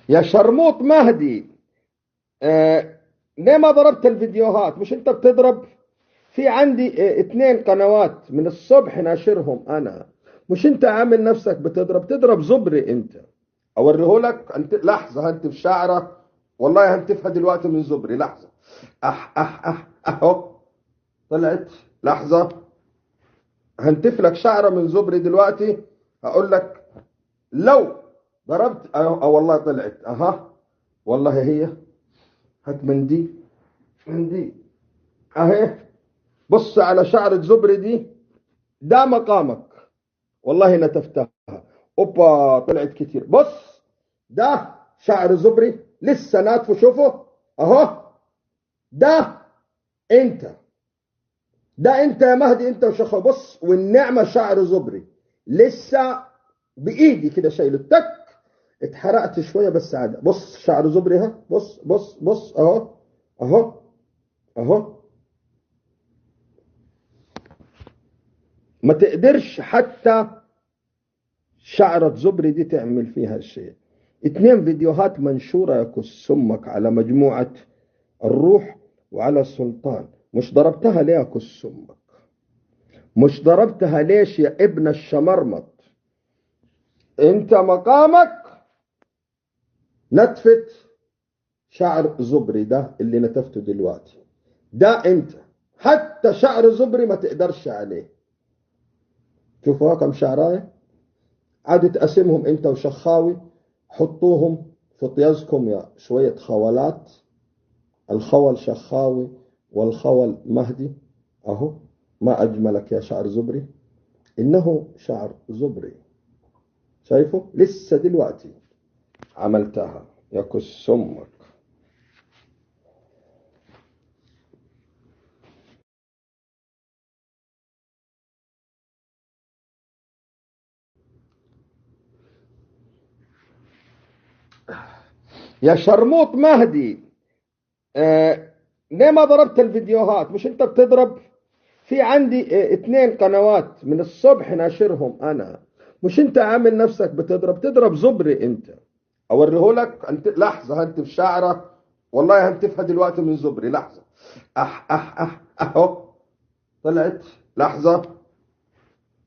يا شرموط مهدي. ليه ما ضربت الفيديوهات؟ مش انت بتضرب؟ في عندي 2 قنوات من الصبح ناشرهم انا. مش انت عامل نفسك بتضرب؟ تضرب زبري انت. اوريهولك انت، لحظة هنتف شعرة. والله هنتفها دلوقتي من زبري، لحظة. اهو طلعت. لحظة هنتف لك شعرة من زبري دلوقتي. هقول لك لو ضربت والله طلعت اها. والله هي. هات منديل. منديل اهي. بص على شعرة زبري دي. ده مقامك. والله نتفتها. اوبا طلعت كتير. بص، ده شعر زبري لسه ناتفه، شوفه اهو. ده انت. ده انت يا مهدي، انت وشخه. بص، والنعمة شعر زبري لسه بايدي كده شايله تك. اتحرقت شوية بس عادي. بص شعر زبري ها. بص بص بص اهو. اهو اهو. ما تقدرش حتى شعرة زبري دي تعمل فيها الشيء. 2 فيديوهات منشورة يا كس امك على مجموعة الروح وعلى السلطان. مش ضربتها ليه يا كس امك؟ مش ضربتها ليش يا ابن الشمرمط؟ انت مقامك نتفة شعر زبري ده اللي نتفته دلوقتي. ده انت. حتى شعر زبري ما تقدرش عليه. شوفوا كم شعرايه. عادوا تقسمهم انت وشخاوي. حطوهم في طيازكم يا شوية خولات. الخول شخاوي والخول مهدي. اهو. ما اجملك يا شعر زبري. انه شعر زبري. شايفه لسه دلوقتي عملتها يا كس امك. يا شرموط مهدي. ليه ما ضربت الفيديوهات؟ مش انت بتضرب؟ في عندي 2 قنوات من الصبح ناشرهم انا. مش انت عامل نفسك بتضرب؟ تضرب زبري انت. اوريهولك انت، لحظة هنتف شعرة. والله هنتفها دلوقتي من زبري، لحظة. اهو طلعت. لحظة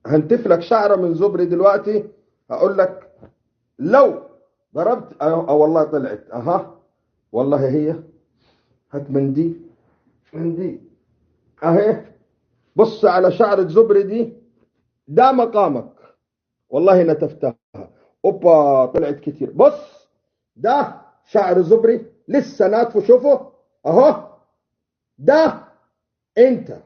هنتف لك شعرة من زبري دلوقتي. هقول لك لو ضربت والله طلعت اها. والله هي. هات منديل. منديل اهي. بص على شعرة زبري دي. ده مقامك. والله نتفتها. اوبا طلعت كتير. بص، ده شعر زبري لسه ناتفه، شوفه اهو. ده انت.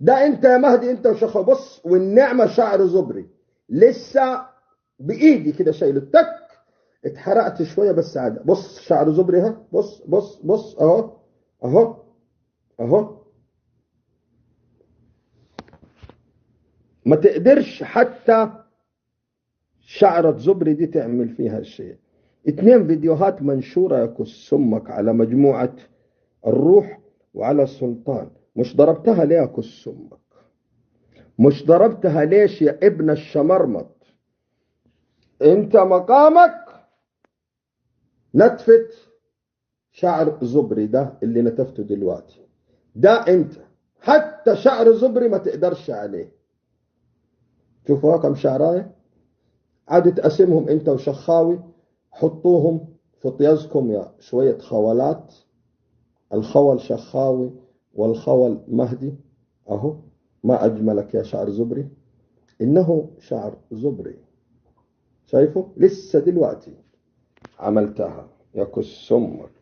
ده انت يا مهدي، انت وشخه. بص، والنعمة شعر زبري لسه بايدي كده شايله تك. اتحرقت شوية بس عادي. بص شعر زبري ها. بص بص بص اهو. اهو اهو. ما تقدرش حتى شعرة زبري دي تعمل فيها الشيء. 2 فيديوهات منشورة يا كس امك على مجموعة الروح وعلى السلطان. مش ضربتها ليه يا كس امك؟ مش ضربتها ليش يا ابن الشمرمط؟ انت مقامك نتفة شعر زبري ده اللي نتفته دلوقتي. ده انت. حتى شعر زبري ما تقدرش عليه. شوفوا كم شعرايه. عادوا تقسمهم انت وشخاوي. حطوهم في طيازكم يا شوية خولات. الخول شخاوي والخول مهدي. اهو. ما اجملك يا شعر زبري. انه شعر زبري. شايفه لسه دلوقتي عملتها يا كس امك.